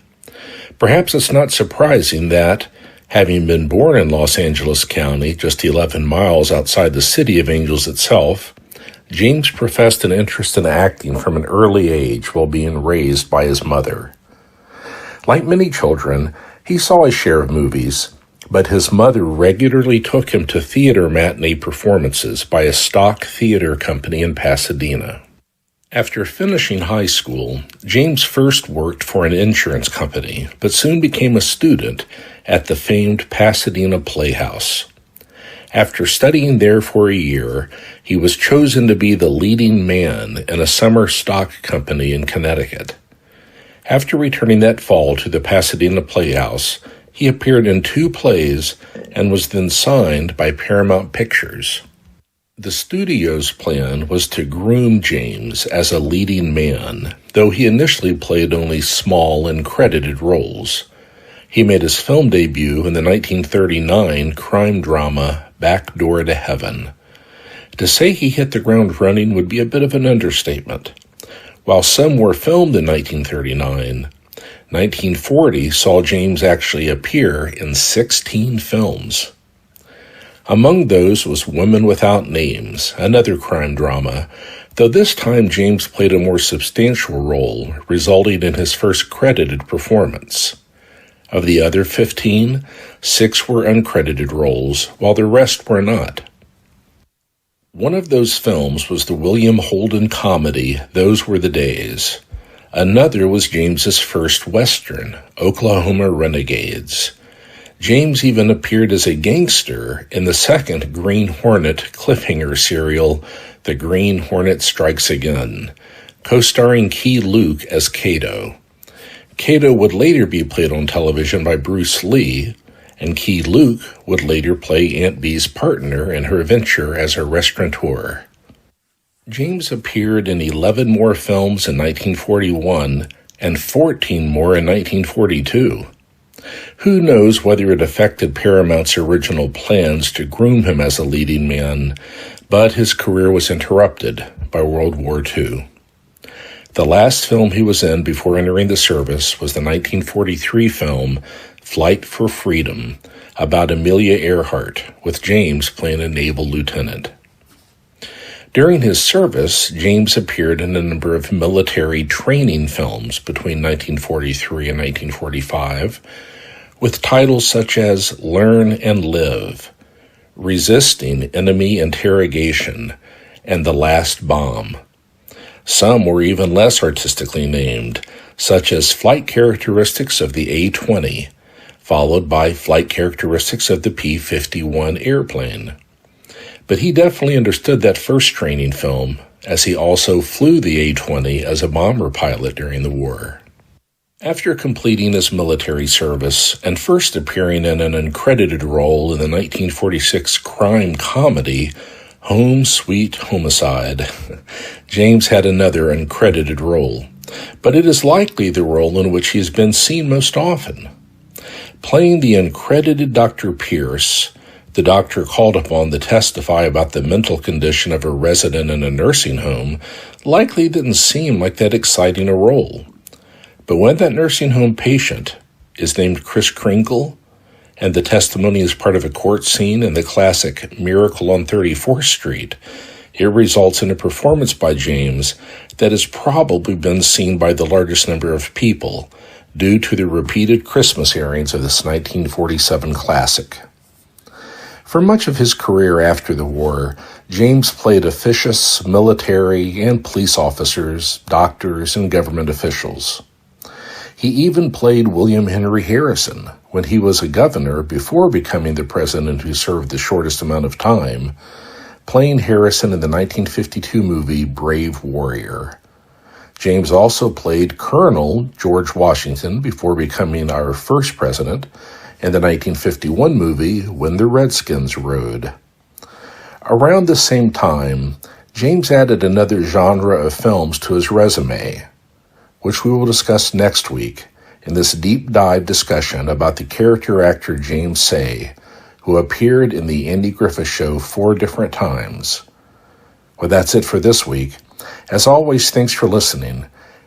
Perhaps it's not surprising that, having been born in Los Angeles County, just 11 miles outside the City of Angels itself, James professed an interest in acting from an early age while being raised by his mother. Like many children, he saw his share of movies, but his mother regularly took him to theater matinee performances by a stock theater company in Pasadena. After finishing high school, James first worked for an insurance company, but soon became a student at the famed Pasadena Playhouse. After studying there for a year, he was chosen to be the leading man in a summer stock company in Connecticut. After returning that fall to the Pasadena Playhouse, he appeared in 2 plays and was then signed by Paramount Pictures. The studio's plan was to groom James as a leading man, though he initially played only small and credited roles. He made his film debut in the 1939 crime drama Back Door to Heaven. To say he hit the ground running would be a bit of an understatement. While some were filmed in 1939, 1940 saw James actually appear in 16 films. Among those was Women Without Names, another crime drama, though this time James played a more substantial role, resulting in his first credited performance. Of the other 15, 6 were uncredited roles, while the rest were not. One of those films was the William Holden comedy, Those Were the Days. Another was James's first Western, Oklahoma Renegades. James even appeared as a gangster in the second Green Hornet cliffhanger serial, The Green Hornet Strikes Again, co-starring Key Luke as Kato. Kato would later be played on television by Bruce Lee, and Key Luke would later play Aunt Bee's partner in her venture as a restaurateur. James appeared in 11 more films in 1941 and 14 more in 1942. Who knows whether it affected Paramount's original plans to groom him as a leading man, but his career was interrupted by World War II. The last film he was in before entering the service was the 1943 film Flight for Freedom, about Amelia Earhart, with James playing a naval lieutenant. During his service, James appeared in a number of military training films between 1943 and 1945, with titles such as Learn and Live, Resisting Enemy Interrogation, and The Last Bomb. Some were even less artistically named, such as Flight Characteristics of the A-20, followed by Flight Characteristics of the P-51 airplane. But he definitely understood that first training film, as he also flew the A-20 as a bomber pilot during the war. After completing his military service and first appearing in an uncredited role in the 1946 crime comedy Home Sweet Homicide, James had another uncredited role, but it is likely the role in which he has been seen most often. Playing the uncredited Dr. Pierce, the doctor called upon to testify about the mental condition of a resident in a nursing home, likely didn't seem like that exciting a role. But when that nursing home patient is named Kris Kringle, and the testimony is part of a court scene in the classic Miracle on 34th Street, it results in a performance by James that has probably been seen by the largest number of people due to the repeated Christmas airings of this 1947 classic. For much of his career after the war, James played officious, military, and police officers, doctors, and government officials. He even played William Henry Harrison when he was a governor before becoming the president who served the shortest amount of time, playing Harrison in the 1952 movie Brave Warrior. James also played Colonel George Washington before becoming our first president in the 1951 movie When the Redskins Rode. Around the same time, James added another genre of films to his resume, which we will discuss next week in this deep dive discussion about the character actor James Say, who appeared in the Andy Griffith Show 4 different times. Well, that's it for this week. As always, thanks for listening,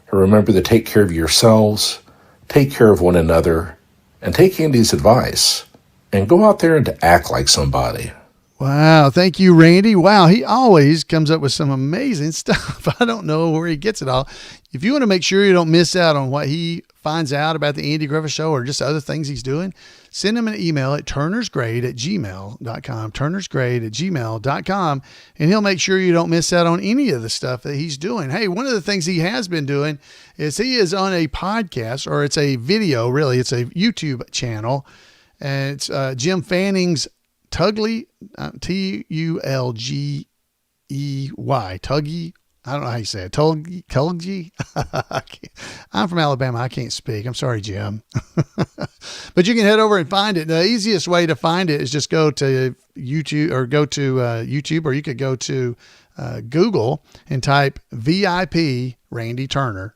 and remember to take care of yourselves, take care of one another, and take Andy's advice, and go out there and to act like somebody. Wow. Thank you, Randy. Wow. He always comes up with some amazing stuff. I don't know where he gets it all. If you want to make sure you don't miss out on what he finds out about the Andy Griffith Show or just other things he's doing, send him an email at turnersgrade@gmail.com, turnersgrade@gmail.com, and he'll make sure you don't miss out on any of the stuff that he's doing. Hey, one of the things he has been doing is he is on a podcast, or it's a video, really. It's a YouTube channel, and it's Jim Fanning's Tugly, Tulgey, Tuggy. I don't know how you say it. Tulgey. I'm from Alabama. I can't speak. I'm sorry, Jim. But you can head over and find it. The easiest way to find it is just go to YouTube, or YouTube, or you could go to Google and type VIP Randy Turner.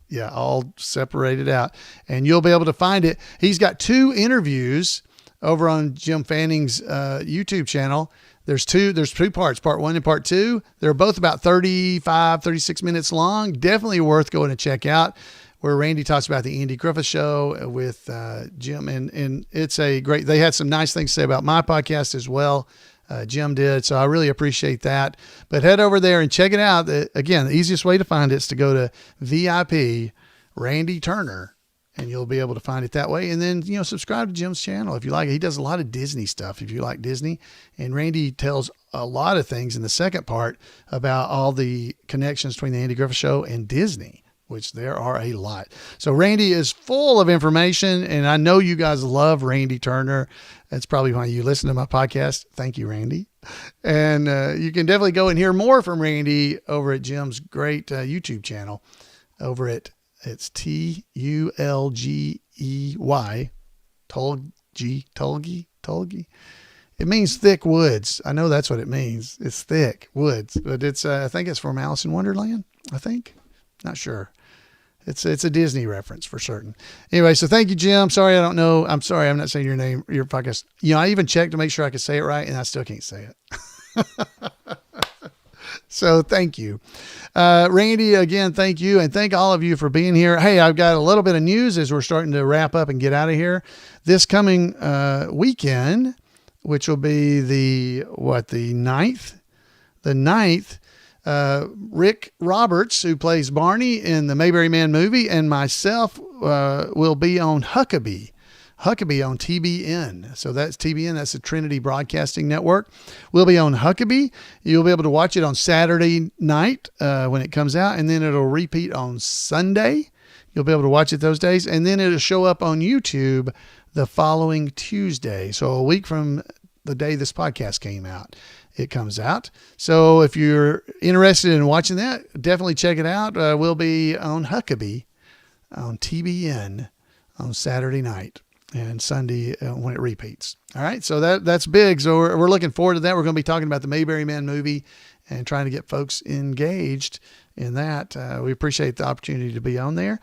Yeah, all separated out, and you'll be able to find it. He's got 2 interviews over on Jim Fanning's YouTube channel. There's two parts, part 1 and part 2. They're both about 36 minutes long. Definitely worth going to check out, where Randy talks about the Andy Griffith Show with Jim. And it's a great, they had some nice things to say about my podcast as well. Jim did. So I really appreciate that. But head over there and check it out. Again, the easiest way to find it is to go to VIP Randy Turner, and you'll be able to find it that way. And then, subscribe to Jim's channel if you like it. He does a lot of Disney stuff if you like Disney. And Randy tells a lot of things in the second part about all the connections between the Andy Griffith Show and Disney, which there are a lot. So Randy is full of information, and I know you guys love Randy Turner. That's probably why you listen to my podcast. Thank you, Randy. And you can definitely go and hear more from Randy over at Jim's great YouTube channel over at, it's Tulgey, Tulgey. It means thick woods. I know that's what it means. It's thick woods, but it's, I think it's from Alice in Wonderland. I think, not sure. It's a Disney reference for certain. Anyway, so thank you, Jim. Sorry, I don't know. I'm sorry, I'm not saying your name, your podcast. I even checked to make sure I could say it right, and I still can't say it. So thank you. Randy, again, thank you. And thank all of you for being here. Hey, I've got a little bit of news as we're starting to wrap up and get out of here. This coming weekend, which will be the 9th? The 9th, Rick Roberts, who plays Barney in the Mayberry Man movie, and myself will be on Huckabee on TBN. So that's TBN. That's the Trinity Broadcasting Network. We'll be on Huckabee. You'll be able to watch it on Saturday night when it comes out, and then it'll repeat on Sunday. You'll be able to watch it those days, and then it'll show up on YouTube the following Tuesday. So a week from the day this podcast came out, it comes out. So if you're interested in watching that, definitely check it out. We'll be on Huckabee on TBN on Saturday night and Sunday when it repeats. All right. So that's big. So we're looking forward to that. We're going to be talking about the Mayberry Man movie and trying to get folks engaged in that. We appreciate the opportunity to be on there.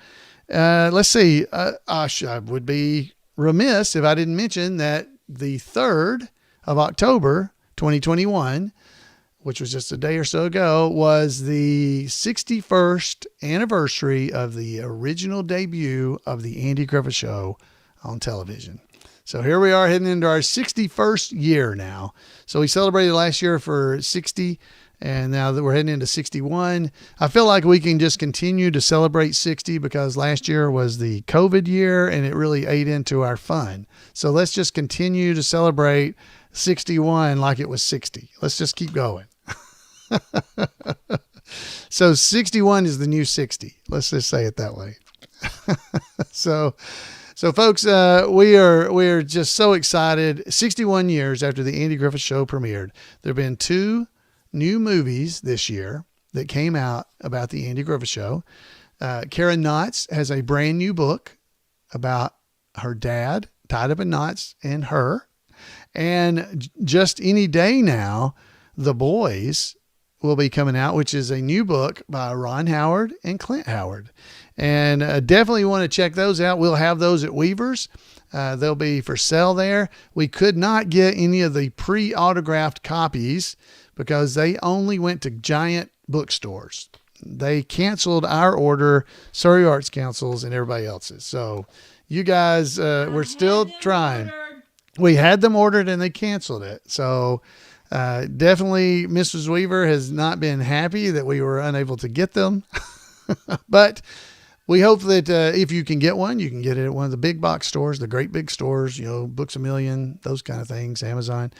Let's see. I would be remiss if I didn't mention that the 3rd of October, 2021, which was just a day or so ago, was the 61st anniversary of the original debut of the Andy Griffith Show on television. So here we are heading into our 61st year now. So we celebrated last year for 60, and now that we're heading into 61, I feel like we can just continue to celebrate 60 because last year was the COVID year and it really ate into our fun. So let's just continue to celebrate 61 like it was 60. Let's just keep going. So 61 is the new 60. Let's just say it that way. So folks, we are just so excited. 61 years after the Andy Griffith Show premiered, there have been 2 new movies this year that came out about the Andy Griffith Show. Karen Knotts has a brand new book about her dad, tied up in knots, and her. And just any day now, The Boys will be coming out, which is a new book by Ron Howard and Clint Howard. And definitely want to check those out. We'll have those at Weaver's. They'll be for sale there. We could not get any of the pre-autographed copies because they only went to giant bookstores. They canceled our order, Surrey Arts Council's, and everybody else's. So you guys, we're still trying. we had them ordered and they canceled it. So definitely Mrs. Weaver has not been happy that we were unable to get them. But we hope that if you can get one, you can get it at one of the big box stores, the great big stores, Books A Million, those kind of things, Amazon.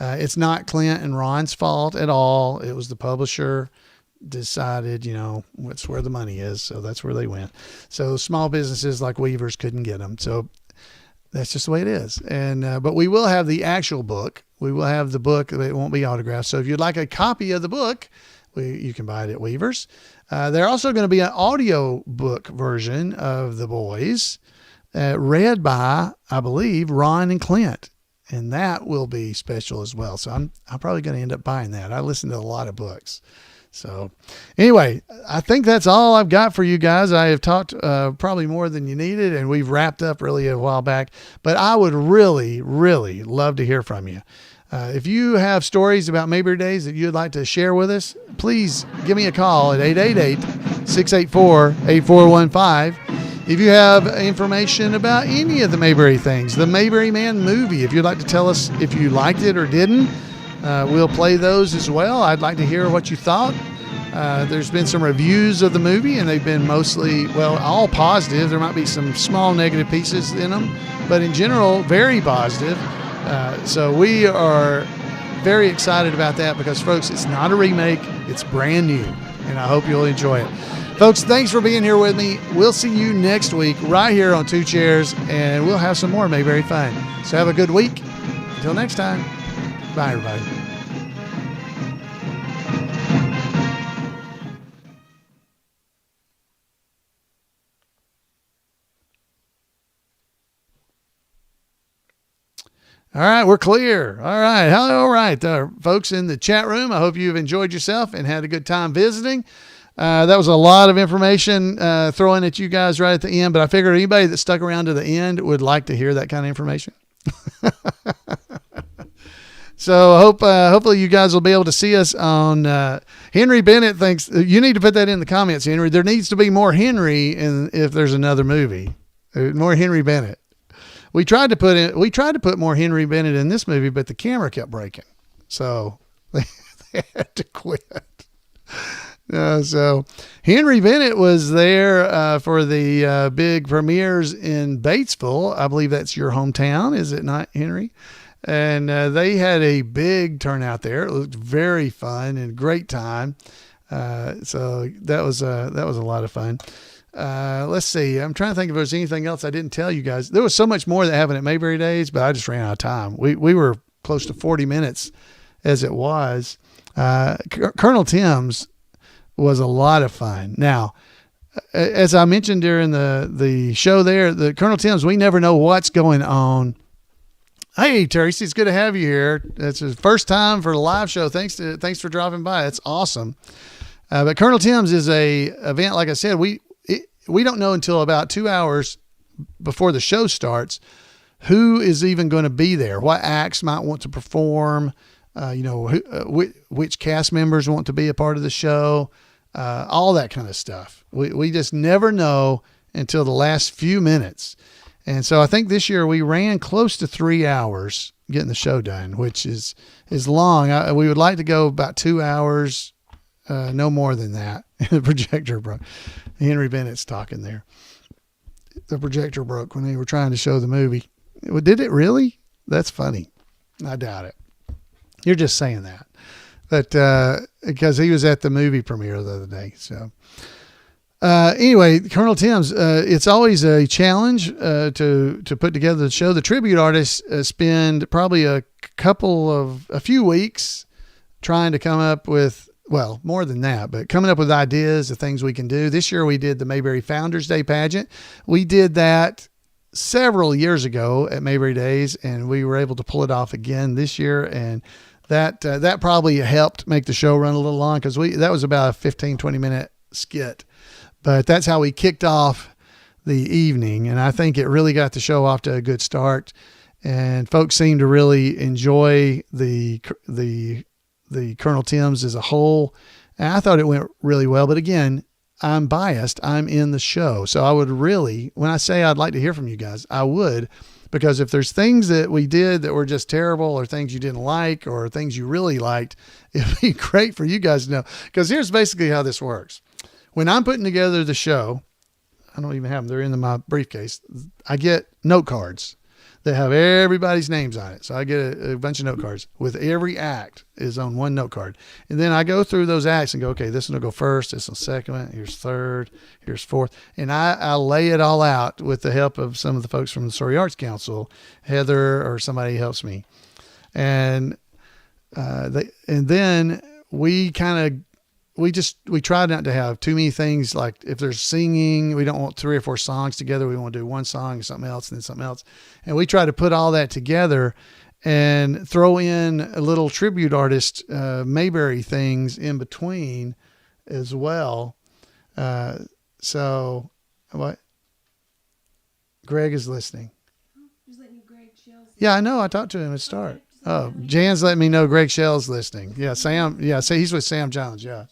It's not Clint and Ron's fault at all. It was the publisher decided, what's where the money is. So that's where they went. So small businesses like Weaver's couldn't get them. So that's just the way it is. And, but we will have the actual book. We will have the book. It won't be autographed. So if you'd like a copy of the book, you can buy it at Weaver's. They're also going to be an audio book version of The Boys, read by, I believe, Ron and Clint. And that will be special as well. So I'm probably going to end up buying that. I listen to a lot of books. So anyway, I think that's all I've got for you guys. I have talked probably more than you needed, and we've wrapped up really a while back. But I would really, really love to hear from you. If you have stories about Mayberry Days that you'd like to share with us, please give me a call at 888-684-8415. If you have information about any of the Mayberry things, the Mayberry Man movie, if you'd like to tell us if you liked it or didn't, we'll play those as well. I'd like to hear what you thought. There's been some reviews of the movie, and they've been mostly, all positive. There might be some small negative pieces in them, but in general, very positive. So we are very excited about that because, folks, it's not a remake. It's brand new, and I hope you'll enjoy it. Folks, thanks for being here with me. We'll see you next week right here on Two Chairs, and we'll have some more Mayberry fun. So have a good week. Until next time, bye, everybody. All right, we're clear. All right. All right, folks in the chat room, I hope you've enjoyed yourself and had a good time visiting. That was a lot of information thrown at you guys right at the end, but I figured anybody that stuck around to the end would like to hear that kind of information. So hopefully you guys will be able to see us on Henry Bennett thinks you need to put that in the comments, Henry. There needs to be more Henry if there's another movie. More Henry Bennett. We tried to put more Henry Bennett in this movie, but the camera kept breaking. So they had to quit. So Henry Bennett was there for the big premieres in Batesville. I believe that's your hometown, is it not, Henry? And they had a big turnout there. It looked very fun and great time. So that was a lot of fun. Let's see. I'm trying to think if there's anything else I didn't tell you guys. There was so much more that happened at Mayberry Days, but I just ran out of time. We were close to 40 minutes as it was. Colonel Tim's was a lot of fun. Now, as I mentioned during the show there, the Colonel Tim's, we never know what's going on. Hey, Tracy, it's good to have you here. It's his first time for a live show. Thanks for dropping by. That's awesome. But Colonel Tim's is a event, like I said, we don't know until about 2 hours before the show starts who is even going to be there, what acts might want to perform, which cast members want to be a part of the show, all that kind of stuff. We just never know until the last few minutes. And so I think this year we ran close to 3 hours getting the show done, which is long. We would like to go about 2 hours, no more than that. The projector broke. Henry Bennett's talking there. The projector broke when they were trying to show the movie. Did it really? That's funny. I doubt it. You're just saying that. But because he was at the movie premiere the other day. So anyway, Colonel Tim's, it's always a challenge to put together the show. The tribute artists spend probably a few weeks trying to come up with, well, more than that, but coming up with ideas of things we can do. This year we did the Mayberry Founders Day pageant. We did that several years ago at Mayberry Days, and we were able to pull it off again this year. And that probably helped make the show run a little long because that was about a 15, 20 minute skit, but that's how we kicked off the evening. And I think it really got the show off to a good start, and folks seemed to really enjoy the Colonel Tim's as a whole. And I thought it went really well, but again, I'm biased. I'm in the show. So I would really, when I say I'd like to hear from you guys, I would, because if there's things that we did that were just terrible, or things you didn't like, or things you really liked, it'd be great for you guys to know. Because here's basically how this works. When I'm putting together the show, I don't even have them. They're in my briefcase. I get note cards that have everybody's names on it. So I get a bunch of note cards with every act is on one note card. And then I go through those acts and go, okay, this one will go first. This one's second. Here's third. Here's fourth. And I lay it all out with the help of some of the folks from the Story Arts Council. Heather or somebody helps me. And then we try not to have too many things. Like if there's singing, we don't want 3 or 4 songs together. We want to do one song and something else and then something else. And we try to put all that together and throw in a little tribute artist, Mayberry things in between as well. So what? Greg is listening. Just letting Greg Shell's. Yeah, I know. I talked to him at start. Oh, Jan's letting me know Greg Shell's listening. Yeah, Sam. Yeah, say he's with Sam Jones. Yeah.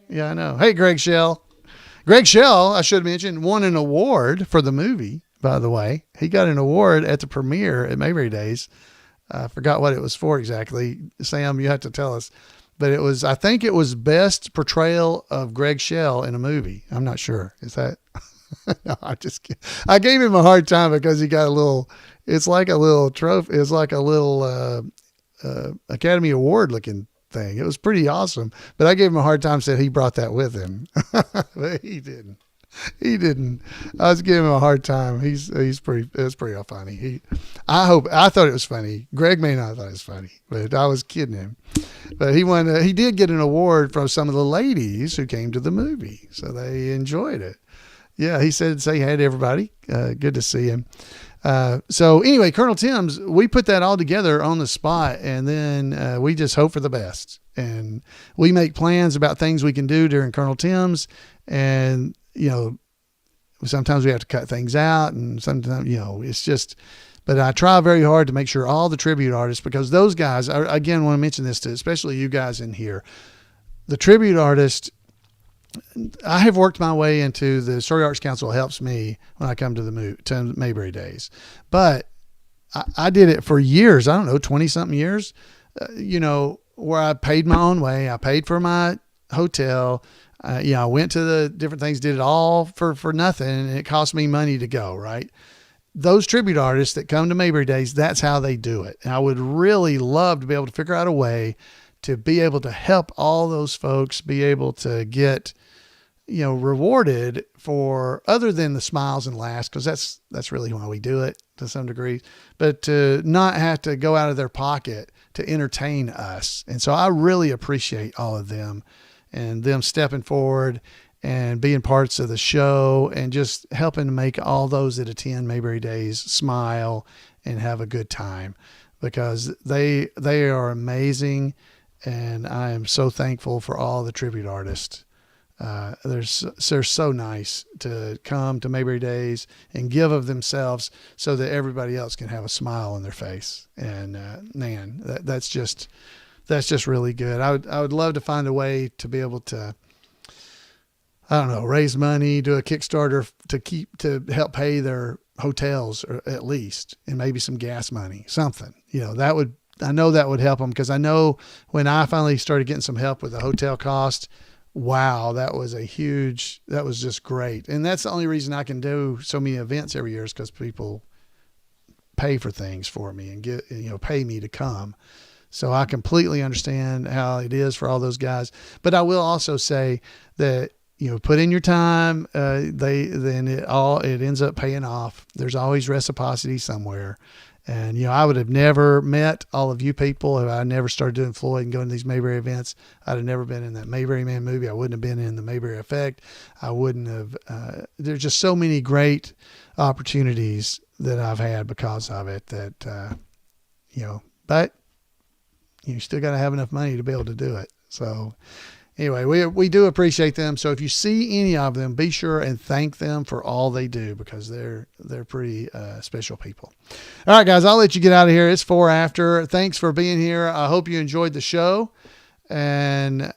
Yeah, I know. Hey, Greg Shell. Greg Shell, I should mention, won an award for the movie, by the way. He got an award at the premiere at Mayberry Days. I forgot what it was for exactly. Sam, you have to tell us. But I think it was best portrayal of Greg Shell in a movie. I'm not sure. Is that? No, I just kidding. I gave him a hard time because he got it's like a little trophy. It's like a little Academy Award looking thing. It was pretty awesome, but I gave him a hard time, said he brought that with him. But he didn't. I was giving him a hard time. It's pretty funny. I thought it was funny. Greg may not have thought it was funny, but I was kidding him. But he did get an award from some of the ladies who came to the movie. So they enjoyed it. Yeah. He said, say hi to everybody. Good to see him. So anyway, Colonel Tim's, we put that all together on the spot, and then we just hope for the best. And we make plans about things we can do during Colonel Tim's. And, sometimes we have to cut things out, and sometimes, it's just, but I try very hard to make sure all the tribute artists, because those guys, I again want to mention this to especially you guys in here, the tribute artist, I have worked my way into the Story Arts Council helps me when I come to Mayberry Days, but I did it for years. I don't know, 20 something years, where I paid my own way. I paid for my hotel. I went to the different things, did it all for nothing. And it cost me money to go, right? Those tribute artists that come to Mayberry Days, that's how they do it. And I would really love to be able to figure out a way to be able to help all those folks be able to get, rewarded for other than the smiles and laughs, because that's really why we do it to some degree, but to not have to go out of their pocket to entertain us. And so I really appreciate all of them and them stepping forward and being parts of the show and just helping to make all those that attend Mayberry Days smile and have a good time, because they are amazing. And I am so thankful for all the tribute artists. They're so nice to come to Mayberry Days and give of themselves so that everybody else can have a smile on their face. And man, that's just really good. I would love to find a way to be able to, I don't know, raise money, do a Kickstarter to help pay their hotels, or at least, and maybe some gas money, something. I know that would help them, because I know when I finally started getting some help with the hotel cost, wow, that was just great. And that's the only reason I can do so many events every year, is because people pay for things for me and pay me to come. So I completely understand how it is for all those guys. But I will also say that, put in your time, it ends up paying off. There's always reciprocity somewhere. And, I would have never met all of you people if I never started doing Floyd and going to these Mayberry events. I'd have never been in that Mayberry Man movie. I wouldn't have been in the Mayberry Effect. I wouldn't have, there's just so many great opportunities that I've had because of it that, but you still got to have enough money to be able to do it. So anyway, we do appreciate them. So if you see any of them, be sure and thank them for all they do, because they're pretty special people. All right, guys, I'll let you get out of here. It's 4 after. Thanks for being here. I hope you enjoyed the show. And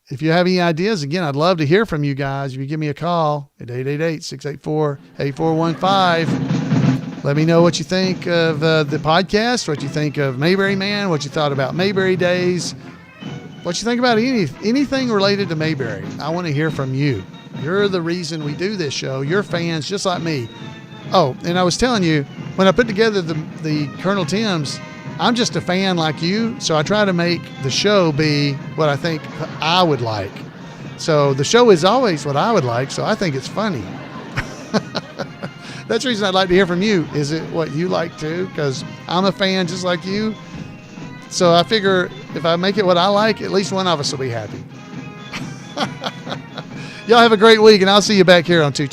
if you have any ideas, again, I'd love to hear from you guys. If you give me a call at 888-684-8415. Let me know what you think of the podcast, what you think of Mayberry Man, what you thought about Mayberry Days, what you think about anything related to Mayberry. I want to hear from you. You're the reason we do this show. You're fans just like me. Oh, and I was telling you, when I put together the Colonel Tim's, I'm just a fan like you, so I try to make the show be what I think I would like. So the show is always what I would like, so I think it's funny. That's the reason I'd like to hear from you. Is it what you like too? Because I'm a fan just like you. So I figure if I make it what I like, at least one of us will be happy. Y'all have a great week, and I'll see you back here on Two